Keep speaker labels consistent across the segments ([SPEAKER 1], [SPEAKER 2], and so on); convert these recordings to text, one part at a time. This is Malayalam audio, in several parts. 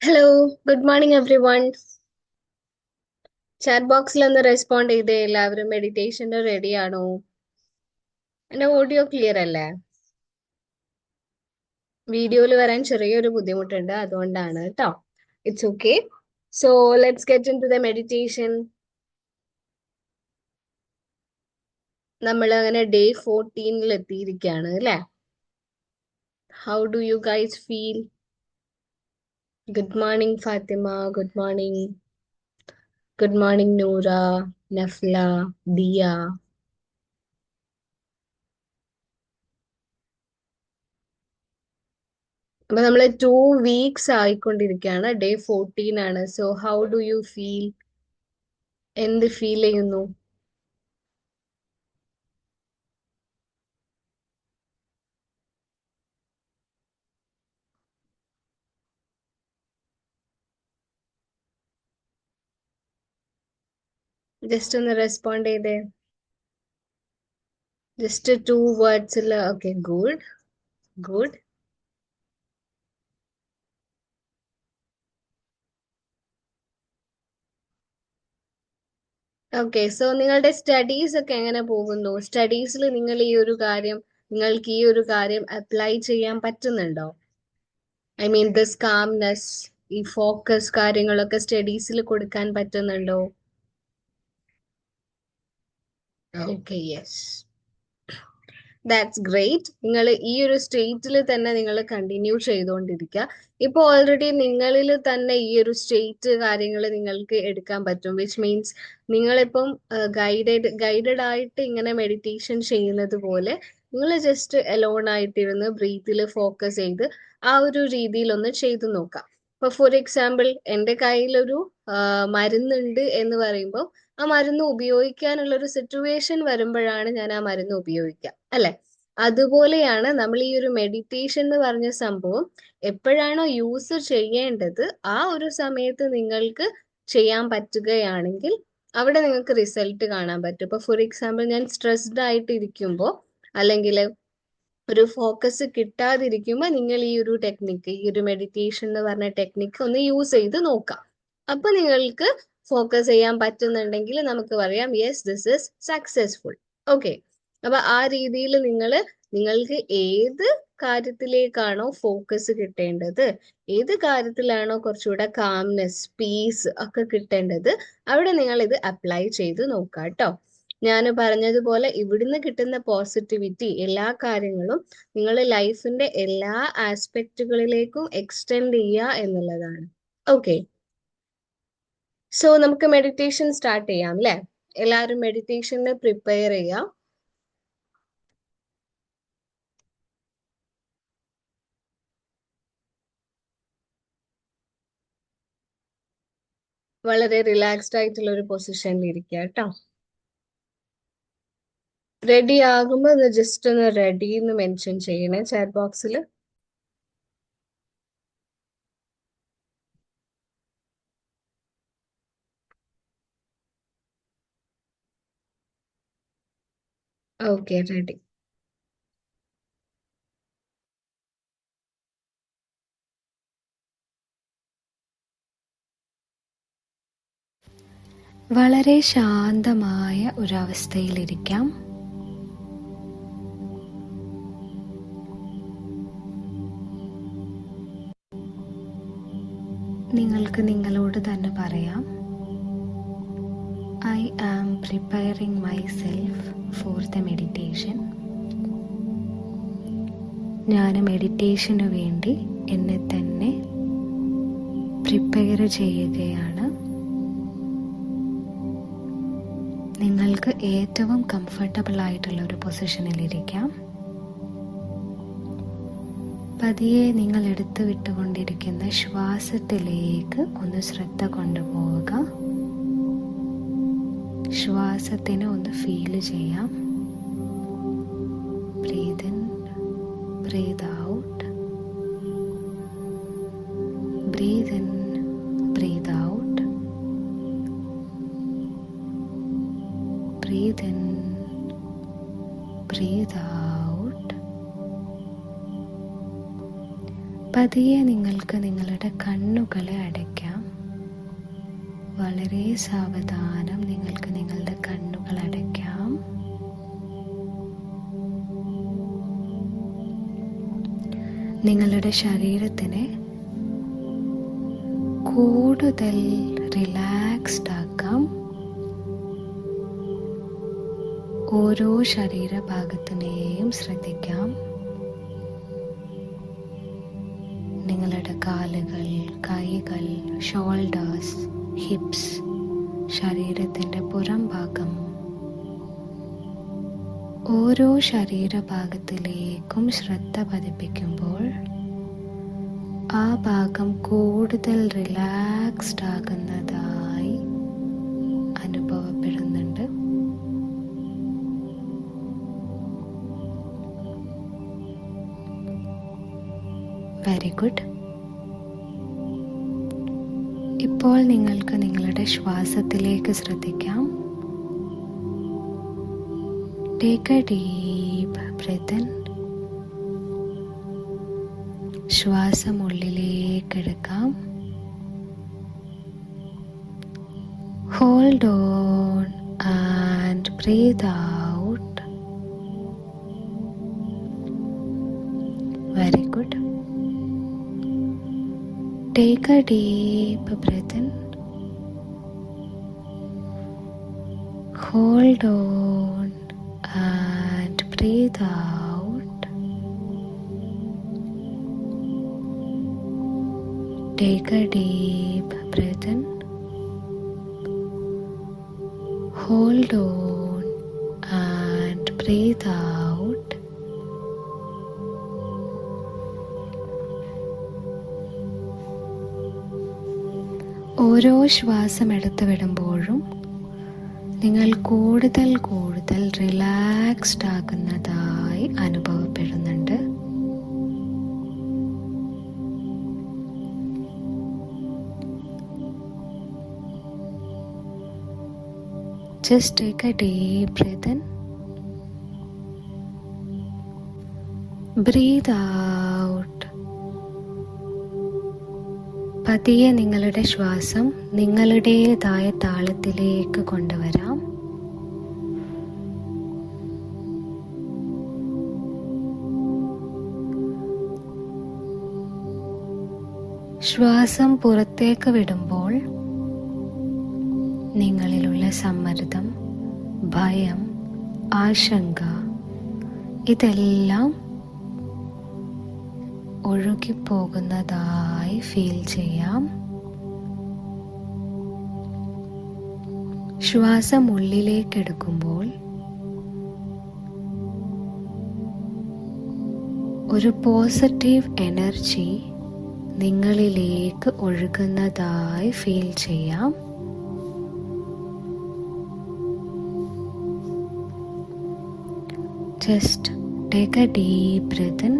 [SPEAKER 1] Hello, good morning every one. Chat ബോക്സിൽ ഒന്ന് റെസ്പോണ്ട് ചെയ്തേ. എല്ലാവരും മെഡിറ്റേഷന് റെഡി ആണോ? എന്റെ ഓഡിയോ ക്ലിയർ അല്ലേ? വീഡിയോയിൽ വരാൻ ചെറിയൊരു ബുദ്ധിമുട്ടുണ്ട്, അതുകൊണ്ടാണ് കേട്ടോ. It's okay. So let's get in to the meditation. നമ്മൾ അങ്ങനെ ഡേ 14 എത്തിയിരിക്കുകയാണ് അല്ലേ? How do you guys feel? Good morning Fathima, good morning. Good morning Noora, Nafla, Diya. അപ്പൊ നമ്മള് 2 വീക്സ് ആയിക്കൊണ്ടിരിക്കുകയാണ്. ഡേ 14 ആണ്. So how do you feel? എന്ത് ഫീൽ ചെയ്യുന്നു? ജസ്റ്റ് ഒന്ന് റെസ്പോണ്ട് ചെയ്തേ. ജസ്റ്റ് 2 വേർഡ്സിൽ. Okay, good good. Okay, so നിങ്ങളുടെ സ്റ്റഡീസ് ഒക്കെ എങ്ങനെ പോകുന്നു? സ്റ്റഡീസിൽ നിങ്ങൾക്ക് ഈ ഒരു കാര്യം അപ്ലൈ ചെയ്യാൻ പറ്റുന്നുണ്ടോ? ഐ മീൻ ദിസ് കാംനെസ്, ഈ ഫോക്കസ് കാര്യങ്ങളൊക്കെ സ്റ്റഡീസിൽ കൊടുക്കാൻ പറ്റുന്നുണ്ടോ? Okay, yes. That's great. നിങ്ങൾ ഈ ഒരു സ്റ്റേറ്റിൽ തന്നെ നിങ്ങൾ കണ്ടിന്യൂ ചെയ്തുകൊണ്ടിരിക്കുക. ഇപ്പോൾ ഓൾറെഡി നിങ്ങളിൽ തന്നെ ഈ ഒരു സ്റ്റേറ്റ് കാര്യങ്ങൾ നിങ്ങൾക്ക് എടുക്കാൻ പറ്റും. വിച്ച് മീൻസ് നിങ്ങളിപ്പം ഗൈഡഡ് ആയിട്ട് ഇങ്ങനെ മെഡിറ്റേഷൻ ചെയ്യുന്നത് പോലെ നിങ്ങൾ ജസ്റ്റ് അലോൺ ആയിട്ടിരുന്ന് ബ്രീത്തിൽ ഫോക്കസ് ചെയ്ത് ആ ഒരു രീതിയിൽ ഒന്ന് ചെയ്തു നോക്കാം. ഇപ്പൊ ഫോർ എക്സാമ്പിൾ, എൻ്റെ കയ്യിലൊരു മരുന്നുണ്ട് എന്ന് പറയുമ്പോൾ ആ മരുന്ന് ഉപയോഗിക്കാനുള്ള ഒരു സിറ്റുവേഷൻ വരുമ്പോഴാണ് ഞാൻ ആ മരുന്ന് ഉപയോഗിക്കുക, അല്ലെ? അതുപോലെയാണ് നമ്മൾ ഈ ഒരു മെഡിറ്റേഷൻ എന്ന് പറഞ്ഞ സംഭവം എപ്പോഴാണോ യൂസ് ചെയ്യേണ്ടത് ആ ഒരു സമയത്ത് നിങ്ങൾക്ക് ചെയ്യാൻ പറ്റുകയാണെങ്കിൽ അവിടെ നിങ്ങൾക്ക് റിസൾട്ട് കാണാൻ പറ്റും. ഇപ്പൊ ഫോർ എക്സാമ്പിൾ, ഞാൻ സ്ട്രെസ്ഡ് ആയിട്ട് ഇരിക്കുമ്പോൾ അല്ലെങ്കിൽ ഒരു ഫോക്കസ് കിട്ടാതിരിക്കുമ്പോൾ നിങ്ങൾ ഈ ഒരു ടെക്നിക്ക്, ഈ ഒരു മെഡിറ്റേഷൻ എന്ന് പറഞ്ഞ ടെക്നിക്ക് ഒന്ന് യൂസ് ചെയ്ത് നോക്കാം. അപ്പൊ നിങ്ങൾക്ക് ഫോക്കസ് ചെയ്യാൻ പറ്റുന്നുണ്ടെങ്കിൽ നമുക്ക് പറയാം yes, this is successful. Okay. അപ്പൊ ആ രീതിയിൽ നിങ്ങൾക്ക് ഏത് കാര്യത്തിലേക്കാണോ ഫോക്കസ് കിട്ടേണ്ടത്, ഏത് കാര്യത്തിലാണോ കുറച്ചുകൂടെ കാംനെസ്, പീസ് ഒക്കെ കിട്ടേണ്ടത്, അവിടെ നിങ്ങൾ ഇത് അപ്ലൈ ചെയ്ത് നോക്കാം കേട്ടോ. ഞാൻ പറഞ്ഞതുപോലെ ഇവിടുന്ന് കിട്ടുന്ന പോസിറ്റിവിറ്റി എല്ലാ കാര്യങ്ങളും നിങ്ങൾ ലൈഫിന്റെ എല്ലാ ആസ്പെക്റ്റുകളിലേക്കും എക്സ്റ്റെൻഡ് ചെയ്യുക എന്നുള്ളതാണ്. ഓക്കെ, സോ നമുക്ക് മെഡിറ്റേഷൻ സ്റ്റാർട്ട് ചെയ്യാം അല്ലെ? എല്ലാവരും മെഡിറ്റേഷന് പ്രിപ്പയർ ചെയ്യാം. വളരെ റിലാക്സ്ഡ് ആയിട്ടുള്ള ഒരു പൊസിഷനിൽ ഇരിക്കുക കേട്ടോ. റെഡി ആകുമ്പോൾ ഒന്ന് ജസ്റ്റ് ഒന്ന് റെഡി എന്ന് മെൻഷൻ ചെയ്യണേ ചാറ്റ് ബോക്സിൽ. Okay, ready.
[SPEAKER 2] വളരെ ശാന്തമായ ഒരവസ്ഥയിലിരിക്കാം. നിങ്ങൾക്ക് നിങ്ങളോട് തന്നെ പറയാം, I am preparing myself for the meditation. ഞാൻ മെഡിറ്റേഷന് വേണ്ടി എന്നെ തന്നെ പ്രിപ്പയർ ചെയ്യുകയാണ്. നിങ്ങൾക്ക് ഏറ്റവും കംഫർട്ടബിൾ ആയിട്ടുള്ള ഒരു പൊസിഷനിലിരിക്കാം. പതിയെ നിങ്ങൾ എടുത്തു വിട്ടുകൊണ്ടിരിക്കുന്ന ശ്വാസത്തിലേക്ക് ഒന്ന് ശ്രദ്ധ കൊണ്ടുപോവുക. ശ്വാസത്തിനെ ഒന്ന് ഫീൽ ചെയ്യാം. Breathe in, breathe out, breathe in, breathe out, breathe in, breathe out. പതിയെ നിങ്ങൾക്ക് നിങ്ങളുടെ കണ്ണുകളെ അടയ്ക്കാം. വളരെ സാവധാനം നിങ്ങൾക്ക് നിങ്ങളുടെ കണ്ണുകൾ അടയ്ക്കാം. നിങ്ങളുടെ ശരീരത്തിനെ കൂടുതൽ റിലാക്സ്ഡ് ആക്കാം. ഓരോ ശരീരഭാഗത്തിനെയും ശ്രദ്ധിക്കാം. നിങ്ങളുടെ കാലുകൾ, കൈകൾ, ഷോൾഡേഴ്സ്, ഹിപ്സ്, ശരീരത്തിൻ്റെ പുറം ഭാഗം. ഓരോ ശരീരഭാഗത്തിലേക്കും ശ്രദ്ധ പതിപ്പിക്കുമ്പോൾ ആ ഭാഗം കൂടുതൽ റിലാക്സ്ഡ് ആകുന്നതായി അനുഭവപ്പെടുന്നുണ്ട്. Very good. ഇപ്പോൾ നിങ്ങൾക്ക് നിങ്ങളുടെ ശ്വാസത്തിലേക്ക് ശ്രദ്ധിക്കാം. Take a deep breath in. ശ്വാസം ഉള്ളിലേക്ക് എടുക്കാം. Hold on and breathe out. Very good. Take a deep breath in. Hold on and breathe out. Take a deep breath in. Hold on and breathe out. ഓരോ ശ്വാസം എടുത്തു വിടുമ്പോഴും നിങ്ങൾ കൂടുതൽ കൂടുതൽ റിലാക്സ്ഡ് ആകുന്നതായി അനുഭവപ്പെടുന്നുണ്ട്. Just take a deep breath in. Breathe out. പതിയെ നിങ്ങളുടെ ശ്വാസം നിങ്ങളുടേതായ താളത്തിലേക്ക് കൊണ്ടുവരാം. ശ്വാസം പുറത്തേക്ക് വിടുമ്പോൾ നിങ്ങളിലുള്ള സമ്മർദ്ദം, ഭയം, ആശങ്ക ഇതെല്ലാം ഒഴുകിപ്പോകുന്നതായി ഫീൽ ചെയ്യാം. ശ്വാസം ഉള്ളിലേക്ക് എടുക്കുമ്പോൾ ഒരു പോസിറ്റീവ് എനർജി നിങ്ങളിലേക്ക് ഒഴുകുന്നതായി ഫീൽ ചെയ്യാം. Just take a deep breath in.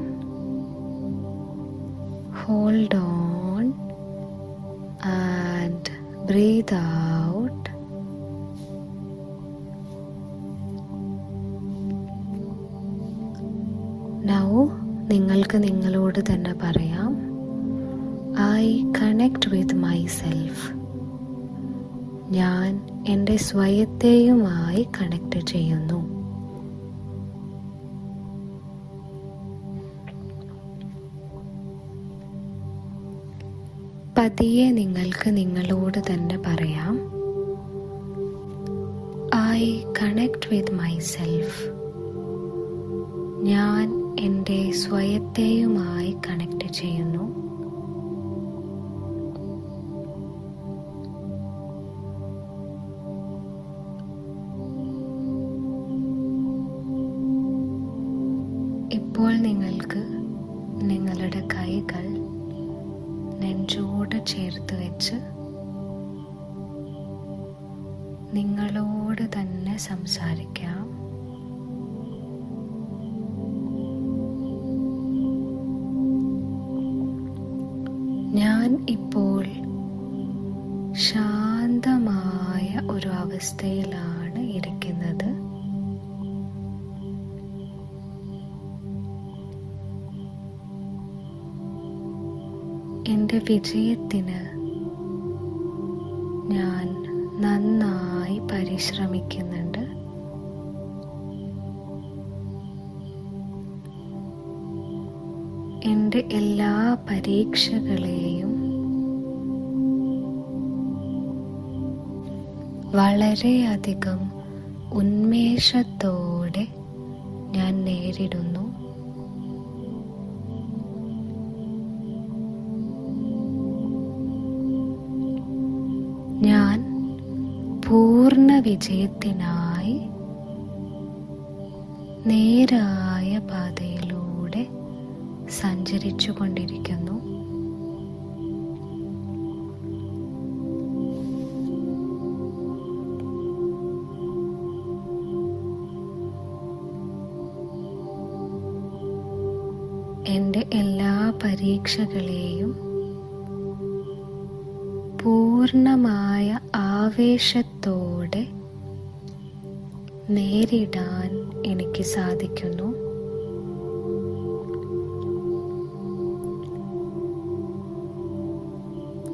[SPEAKER 2] Hold on and breathe out. Now നിങ്ങൾക്ക് നിങ്ങളോട് തന്നെ പറയാം, I connect with myself. ഞാൻ എൻ്റെ സ്വയത്തെയുമായി കണക്ട് ചെയ്യുന്നു. പതിയെ നിങ്ങൾക്ക് നിങ്ങളോട് തന്നെ പറയാം, I connect with myself. ഞാൻ എൻ്റെ സ്വയത്തെയുമായി കണക്ട് ചെയ്യുന്നു. ഇപ്പോൾ നിങ്ങൾക്ക് നിങ്ങളുടെ കൈകൾ നെഞ്ചോട് ചേർത്ത് വെച്ച് നിങ്ങളോട് തന്നെ സംസാരിക്കാം. ഞാൻ ഇപ്പോൾ ശാന്തമായ ഒരു അവസ്ഥയിലാണ് ഇരിക്കുന്നത്. എൻ്റെ വിജയത്തിന് ഞാൻ നന്നായി പരിശ്രമിക്കുന്നുണ്ട്. എൻ്റെ എല്ലാ പരീക്ഷകളെയും വളരെയധികം ഉന്മേഷത്തോടെ ഞാൻ നേരിടുന്നു. ഞാൻ പൂർണ്ണ വിജയത്തിനായി നേരായ പാതയിലൂടെ സഞ്ചരിച്ചു കൊണ്ടിരിക്കുന്നു. എൻ്റെ എല്ലാ പരീക്ഷകളെയും പൂർണ്ണമായ ആവേശത്തോടെ നേരിടാൻ എനിക്ക് സാധിക്കുന്നു.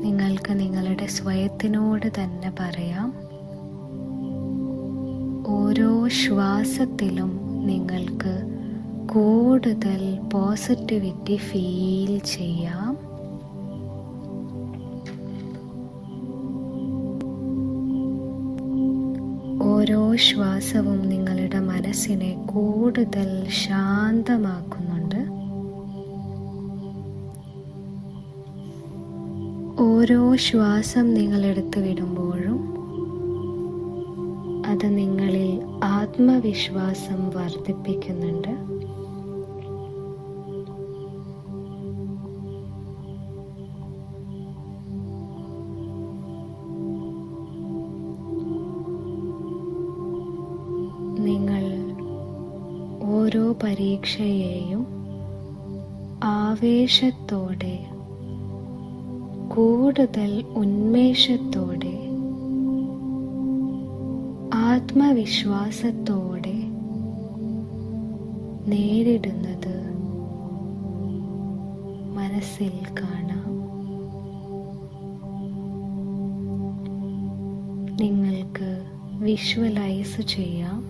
[SPEAKER 2] നിങ്ങൾക്ക് നിങ്ങളുടെ സ്വയത്തിനോട് തന്നെ പറയാം, ഓരോ ശ്വാസത്തിലും നിങ്ങൾക്ക് കൂടുതൽ പോസിറ്റിവിറ്റി ഫീൽ ചെയ്യാം. ഓരോ ശ്വാസവും നിങ്ങളുടെ മനസ്സിനെ കൂടുതൽ ശാന്തമാക്കുന്നുണ്ട്. ഓരോ ശ്വാസം നിങ്ങൾ എടുത്തു വിടുമ്പോഴും അത് നിങ്ങളിൽ ആത്മവിശ്വാസം വർദ്ധിപ്പിക്കുന്നുണ്ട്. നിങ്ങൾ ഓരോ പരീക്ഷയെയും ആവേശത്തോടെ, കൂടുതൽ ഉന്മേഷത്തോടെ, ആത്മവിശ്വാസത്തോടെ നേരിടുന്നത് മനസ്സിൽ കാണാം. നിങ്ങൾക്ക് വിഷ്വലൈസ് ചെയ്യാം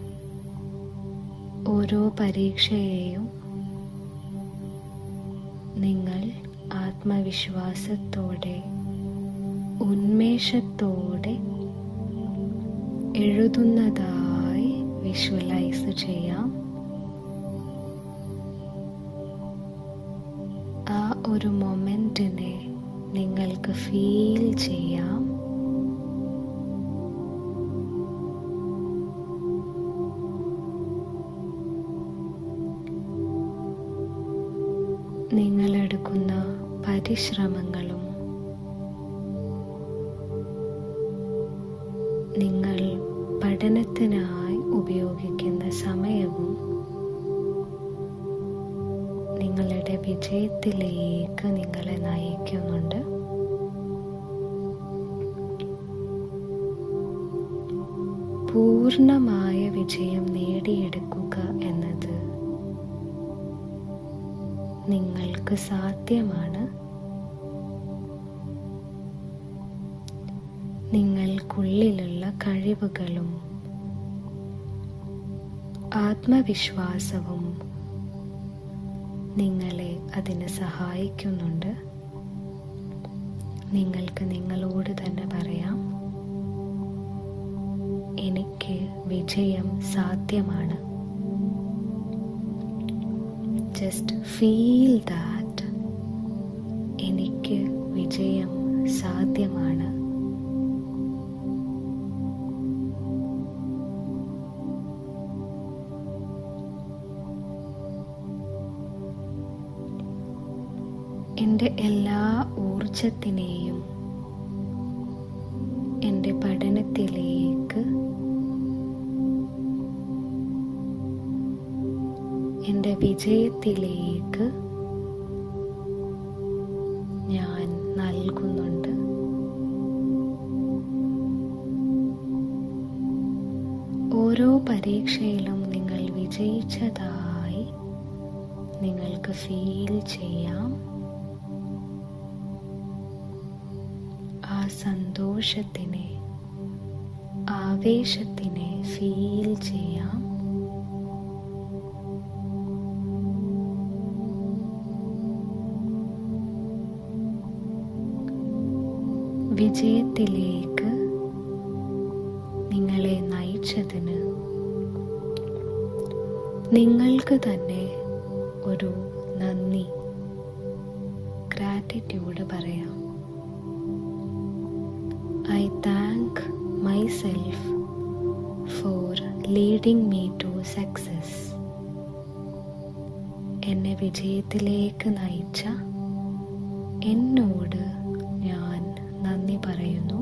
[SPEAKER 2] ഓരോ പരീക്ഷയെയും നിങ്ങൾ ആത്മവിശ്വാസത്തോടെ, ഉന്മേഷത്തോടെ എഴുതുന്നതായി വിഷ്വലൈസ് ചെയ്യാം. ആ ഒരു മൊമെന്റിനെ നിങ്ങൾക്ക് ഫീൽ ചെയ്യാം. നിങ്ങളെടുക്കുന്ന പരിശ്രമങ്ങളും നിങ്ങൾ പഠനത്തിനായി ഉപയോഗിക്കുന്ന സമയവും നിങ്ങളുടെ വിജയത്തിലേക്ക് നിങ്ങളെ നയിക്കുന്നുണ്ട്. പൂർണ്ണമായ വിജയം നേടിയെടുക്കുക എന്നത് നിങ്ങൾക്ക് സാധ്യമാണ്. നിങ്ങൾക്കുള്ളിലുള്ള കഴിവുകളും ആത്മവിശ്വാസവും നിങ്ങളെ അതിന് സഹായിക്കുന്നുണ്ട്. നിങ്ങൾക്ക് നിങ്ങളോട് തന്നെ പറയാം, എനിക്ക് വിജയം സാധ്യമാണ്. ജസ്റ്റ് ഫീൽ ദാറ്റ് എനിക്ക് വിജയം സാധ്യമാണ്. എൻ്റെ എല്ലാ ഊർജത്തിനെയും എൻ്റെ പഠനത്തിലേക്ക്, എൻ്റെ വിജയത്തിലേക്ക് ഞാൻ നൽകുന്നുണ്ട്. ഓരോ പരീക്ഷയിലും നിങ്ങൾ വിജയിച്ചതായി നിങ്ങൾക്ക് ഫീൽ ചെയ്യാം. സന്തോഷത്തിനെ, ആവേശത്തിനെ ഫീൽ ചെയ്യാം. വിജയത്തിലേക്ക് നിങ്ങളെ നയിച്ചതിന് നിങ്ങൾക്ക് തന്നെ ഒരു നന്ദി, ഗ്രാറ്റിറ്റ്യൂഡ് പറയാം. I thank myself for leading me to success. എന്നെ വിജയത്തിലേക്ക് നയിച്ച എന്നോട് ഞാൻ നന്ദി പറയുന്നു.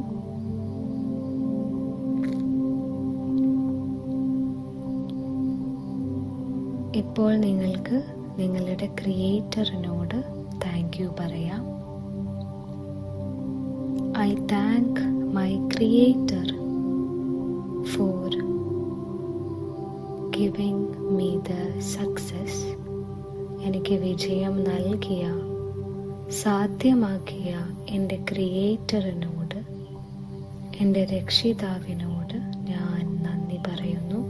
[SPEAKER 2] ഇപ്പോൾ നിങ്ങൾക്ക് നിങ്ങളുടെ ക്രിയേറ്ററിനോട് താങ്ക് യു പറയാം. I thank my Creator for giving me the success. എനിക്ക് വിജയം നൽകിയ, സാധ്യമാക്കിയ എൻ്റെ ക്രിയേറ്ററിനോട്, എൻ്റെ രക്ഷിതാവിനോട് ഞാൻ നന്ദി പറയുന്നു.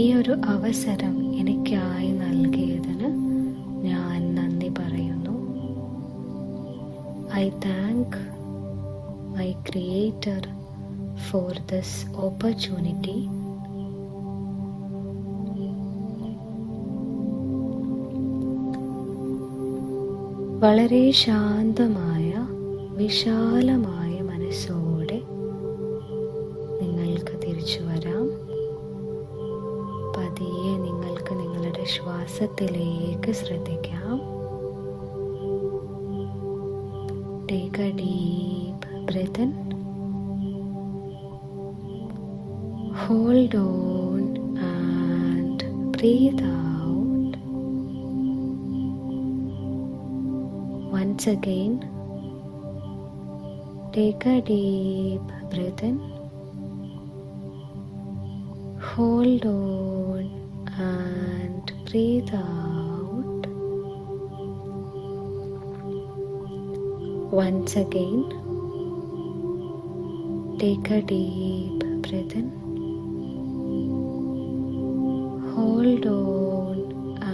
[SPEAKER 2] ഈ ഒരു അവസരം എനിക്കായി നൽകിയതിന് ഞാൻ നന്ദി പറയുന്നു. I thank my Creator for this opportunity. വളരെ ശാന്തമായ, വിശാലമായ മനസ്സോടെ നിങ്ങൾക്ക് തിരിച്ചു വരാം. പതിയെ നിങ്ങൾക്ക് നിങ്ങളുടെ ശ്വാസത്തിലേക്ക് ശ്രദ്ധിക്കാം. Take a deep breath in. Hold on and breathe out. Once again, take a deep breath in. Hold on and breathe out. Once again, take a deep breath in. Hold on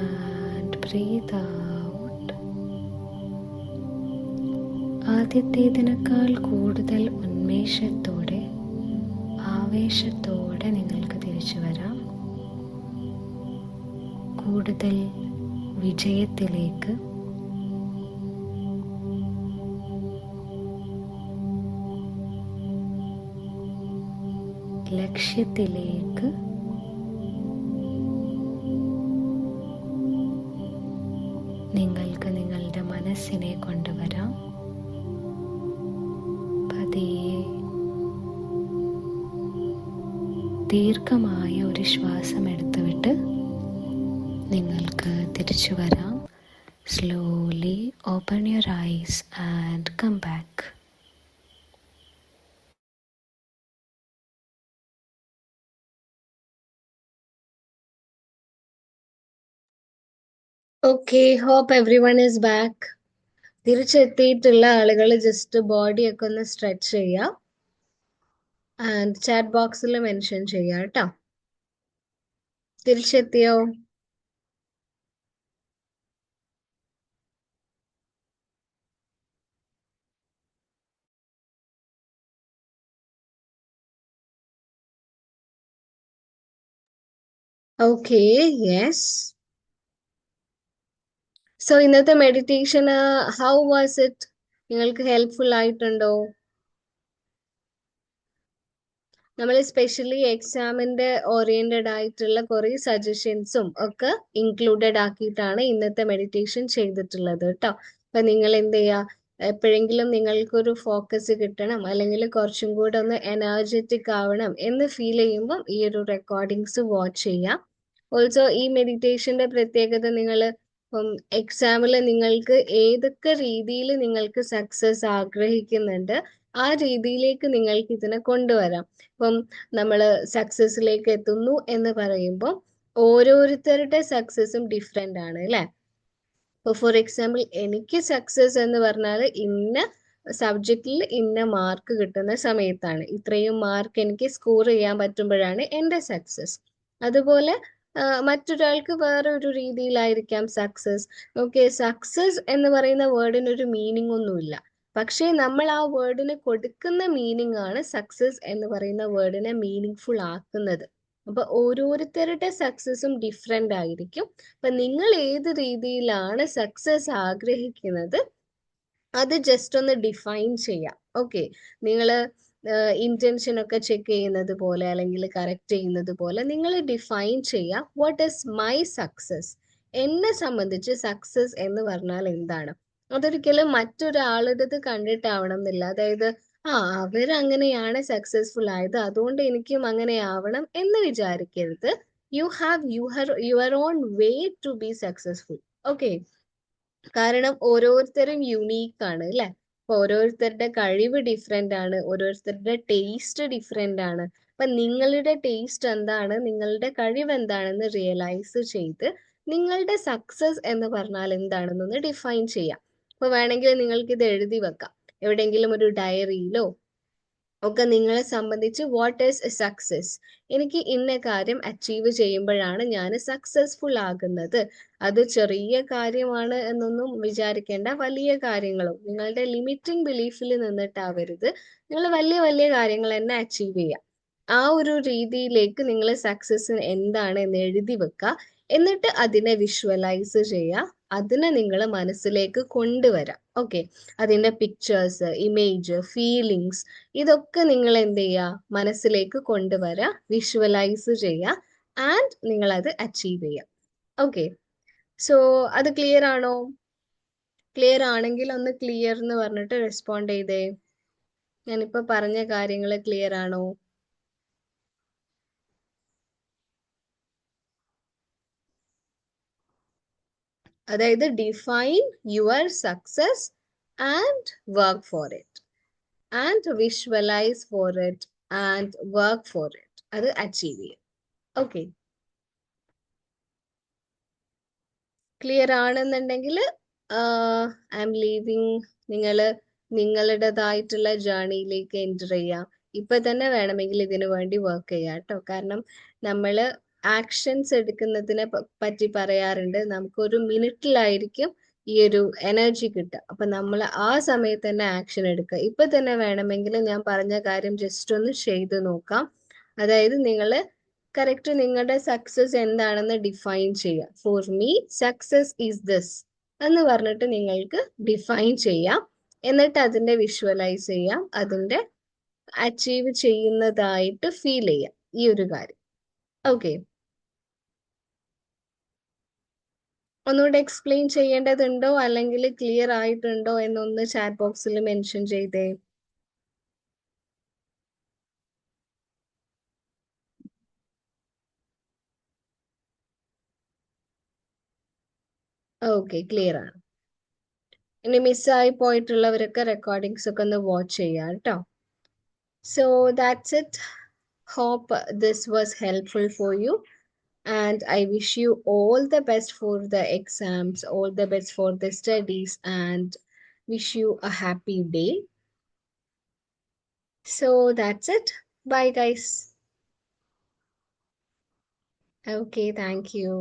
[SPEAKER 2] and breathe out. ആദ്യത്തേതിനേക്കാൾ കൂടുതൽ ഉന്മേഷത്തോടെ, ആവേശത്തോടെ നിങ്ങൾക്ക് തിരിച്ചു വരാം. കൂടുതൽ വിജയത്തിലേക്ക്, ലക്ഷ്യത്തിലേക്ക്, നിങ്ങൾക്ക് നിങ്ങളുടെ മനസ്സിനെ കൊണ്ടുവരാം. പതിയെ ദീർഘമായ ഒരു ശ്വാസം എടുത്തുവിട്ട് നിങ്ങൾക്ക് തിരിച്ചു വരാം. Slowly open your eyes and come back.
[SPEAKER 1] Okay, hope every one is back. തിരിച്ചെത്തിയിട്ടുള്ള ആളുകൾ ജസ്റ്റ് ബോഡിയൊക്കെ ഒന്ന് സ്ട്രെച്ച് ചെയ്യുക ആൻഡ് ചാറ്റ് ബോക്സിൽ മെൻഷൻ ചെയ്യുക കേട്ടോ. തിരിച്ചെത്തിയോ? Okay, yes. സോ ഇന്നത്തെ മെഡിറ്റേഷൻ ഹൗ വാസ് ഇറ്റ്? നിങ്ങൾക്ക് ഹെൽപ്ഫുൾ ആയിട്ടുണ്ടോ? നമ്മൾ സ്പെഷ്യലി എക്സാമിന്റെ ഓറിയന്റഡ് ആയിട്ടുള്ള കുറെ സജഷൻസും ഒക്കെ ഇൻക്ലൂഡഡ് ആക്കിയിട്ടാണ് ഇന്നത്തെ മെഡിറ്റേഷൻ ചെയ്തിട്ടുള്ളത് കേട്ടോ. അപ്പൊ നിങ്ങൾ എന്ത് ചെയ്യുക, എപ്പോഴെങ്കിലും നിങ്ങൾക്കൊരു ഫോക്കസ് കിട്ടണം, അല്ലെങ്കിൽ കുറച്ചും കൂടെ ഒന്ന് എനർജറ്റിക് ആവണം എന്ന് ഫീൽ ചെയ്യുമ്പോൾ ഈ ഒരു റെക്കോർഡിങ്സ് വാച്ച് ചെയ്യാം. ഓൾസോ ഈ മെഡിറ്റേഷന്റെ പ്രത്യേകത, നിങ്ങൾ ഇപ്പം എക്സാമിൽ നിങ്ങൾക്ക് ഏതൊക്കെ രീതിയിൽ നിങ്ങൾക്ക് സക്സസ് ആഗ്രഹിക്കുന്നുണ്ട് ആ രീതിയിലേക്ക് നിങ്ങൾക്ക് ഇതിനെ കൊണ്ടുവരാം. ഇപ്പം നമ്മൾ സക്സസിലേക്ക് എത്തുന്നു എന്ന് പറയുമ്പോൾ ഓരോരുത്തരുടെ സക്സസും ഡിഫറെൻ്റ് ആണ് അല്ലേ? ഇപ്പോൾ ഫോർ എക്സാമ്പിൾ എനിക്ക് സക്സസ് എന്ന് പറഞ്ഞാൽ ഇന്ന സബ്ജക്റ്റിൽ ഇന്ന മാർക്ക് കിട്ടുന്ന സമയത്താണ്. ഇത്രയും മാർക്ക് എനിക്ക് സ്കോർ ചെയ്യാൻ പറ്റുമ്പോഴാണ് എൻ്റെ സക്സസ്. അതുപോലെ മറ്റൊരാൾക്ക് വേറെ ഒരു രീതിയിലായിരിക്കാം സക്സസ്. ഓക്കെ, സക്സസ് എന്ന് പറയുന്ന വേർഡിന് ഒരു മീനിങ് ഒന്നുമില്ല. പക്ഷേ നമ്മൾ ആ വേർഡിന് കൊടുക്കുന്ന മീനിങ് ആണ് സക്സസ് എന്ന് പറയുന്ന വേർഡിനെ മീനിങ് ഫുൾ ആക്കുന്നത്. അപ്പൊ ഓരോരുത്തരുടെ സക്സസും ഡിഫറെന്റ് ആയിരിക്കും. അപ്പൊ നിങ്ങൾ ഏത് രീതിയിലാണ് സക്സസ് ആഗ്രഹിക്കുന്നത് അത് ജസ്റ്റ് ഒന്ന് ഡിഫൈൻ ചെയ്യാം. ഓക്കെ, നിങ്ങൾ ഇന്റൻഷൻ ഒക്കെ ചെക്ക് ചെയ്യുന്നത് പോലെ അല്ലെങ്കിൽ കറക്റ്റ് ചെയ്യുന്നത് പോലെ നിങ്ങൾ ഡിഫൈൻ ചെയ്യാം വാട്ട് ഈസ് മൈ സക്സസ്. എന്നെ സംബന്ധിച്ച് സക്സസ് എന്ന് പറഞ്ഞാൽ എന്താണ്. അതൊരിക്കലും മറ്റൊരാളുടേത് കണ്ടിട്ടാവണം എന്നില്ല. അതായത് അവരങ്ങനെയാണ് സക്സസ്ഫുൾ ആയത് അതുകൊണ്ട് എനിക്കും അങ്ങനെ ആവണം എന്ന് വിചാരിക്കരുത്. You have your own way to be successful. Okay, കാരണം ഓരോരുത്തരും യുണീക്ക് ആണ് അല്ലെ. അപ്പൊ ഓരോരുത്തരുടെ കഴിവ് ഡിഫറെന്റ് ആണ്, ഓരോരുത്തരുടെ ടേസ്റ്റ് ഡിഫറെന്റ് ആണ്. അപ്പൊ നിങ്ങളുടെ ടേസ്റ്റ് എന്താണ്, നിങ്ങളുടെ കഴിവ് എന്താണെന്ന് റിയലൈസ് ചെയ്ത് നിങ്ങളുടെ സക്സസ് എന്ന് പറഞ്ഞാൽ എന്താണെന്നൊന്ന് ഡിഫൈൻ ചെയ്യാം. അപ്പൊ വേണമെങ്കിൽ നിങ്ങൾക്ക് ഇത് എഴുതി വെക്കാം എവിടെയെങ്കിലും ഒരു ഡയറിയിലോ ഒക്കെ. നിങ്ങളെ സംബന്ധിച്ച് വാട്ട് ഈസ് സക്സസ്, എനിക്ക് ഇന്ന കാര്യം അച്ചീവ് ചെയ്യുമ്പോഴാണ് ഞാൻ സക്സസ്ഫുൾ ആകുന്നത്. അത് ചെറിയ കാര്യമാണ് എന്നൊന്നും വിചാരിക്കേണ്ട. വലിയ കാര്യങ്ങളും നിങ്ങളുടെ ലിമിറ്റിംഗ് ബിലീഫിൽ നിന്നിട്ടാവരുത്. നിങ്ങൾ വലിയ വലിയ കാര്യങ്ങൾ തന്നെ അച്ചീവ് ചെയ്യുക. ആ ഒരു രീതിയിലേക്ക് നിങ്ങൾ സക്സസ് എന്താണ് എന്ന് എഴുതി വെക്കുക. എന്നിട്ട് അതിനെ വിഷ്വലൈസ് ചെയ്യുക, അതിനെ നിങ്ങൾ മനസ്സിലേക്ക് കൊണ്ടുവരാം. ഓക്കെ, അതിൻ്റെ പിക്ചേഴ്സ്, ഇമേജ്, ഫീലിങ്സ് ഇതൊക്കെ നിങ്ങൾ എന്ത് ചെയ്യുക, മനസ്സിലേക്ക് കൊണ്ടുവരാ, വിഷ്വലൈസ് ചെയ്യുക, ആൻഡ് നിങ്ങൾ അത് അച്ചീവ് ചെയ്യുക. ഓക്കെ, സോ അത് ക്ലിയർ ആണോ? ക്ലിയർ ആണെങ്കിൽ ഒന്ന് ക്ലിയർ എന്ന് പറഞ്ഞിട്ട് റെസ്പോണ്ട് ചെയ്തേ. ഞാനിപ്പോ പറഞ്ഞ കാര്യങ്ങൾ ക്ലിയർ ആണോ? അതായത് define your success and work for it and visualise for it and work for it. അത് അച്ചീവ് ചെയ്യും. ഓക്കെ, ക്ലിയർ ആണെന്നുണ്ടെങ്കിൽ ഐ എം ലീവിങ്. നിങ്ങൾ നിങ്ങളുടേതായിട്ടുള്ള ജേർണിയിലേക്ക് എൻ്റർ ചെയ്യാം. ഇപ്പൊ തന്നെ വേണമെങ്കിൽ ഇതിനു വേണ്ടി വർക്ക് ചെയ്യാം കേട്ടോ. കാരണം നമ്മൾ ആക്ഷൻസ് എടുക്കുന്നതിനെ പറ്റി പറയാറുണ്ട്. നമുക്കൊരു മിനിറ്റിലായിരിക്കും ഈ ഒരു എനർജി കിട്ടുക. അപ്പൊ നമ്മൾ ആ സമയത്ത് തന്നെ ആക്ഷൻ എടുക്കുക. ഇപ്പൊ തന്നെ വേണമെങ്കിൽ ഞാൻ പറഞ്ഞ കാര്യം ജസ്റ്റ് ഒന്ന് ചെയ്ത് നോക്കാം. അതായത് നിങ്ങൾ കറക്റ്റ് നിങ്ങളുടെ സക്സസ് എന്താണെന്ന് ഡിഫൈൻ ചെയ്യുക. For me success is this എന്ന് പറഞ്ഞിട്ട് നിങ്ങൾക്ക് ഡിഫൈൻ ചെയ്യാം. എന്നിട്ട് അതിന്റെ വിഷ്വലൈസ് ചെയ്യാം, അതിന്റെ അച്ചീവ് ചെയ്യുന്നതായിട്ട് ഫീൽ ചെയ്യാം ഈ ഒരു കാര്യം. ഓക്കെ, ഒന്നുകൂടെ എക്സ്പ്ലെയിൻ ചെയ്യേണ്ടതുണ്ടോ അല്ലെങ്കിൽ ക്ലിയർ ആയിട്ടുണ്ടോ എന്നൊന്ന് ചാറ്റ് ബോക്സിൽ മെൻഷൻ ചെയ്തേ. ഓക്കെ, ക്ലിയർ ആണ്. ഇനി മിസ്സായി പോയിട്ടുള്ളവരൊക്കെ റെക്കോർഡിങ്സ് ഒക്കെ ഒന്ന് വാച്ച് ചെയ്യാം കേട്ടോ. So that's it. Hope this was helpful for you, and I wish you all the best for the exams, all the best for the studies, and wish you a happy day. So that's it. Bye, guys. Okay, thank you.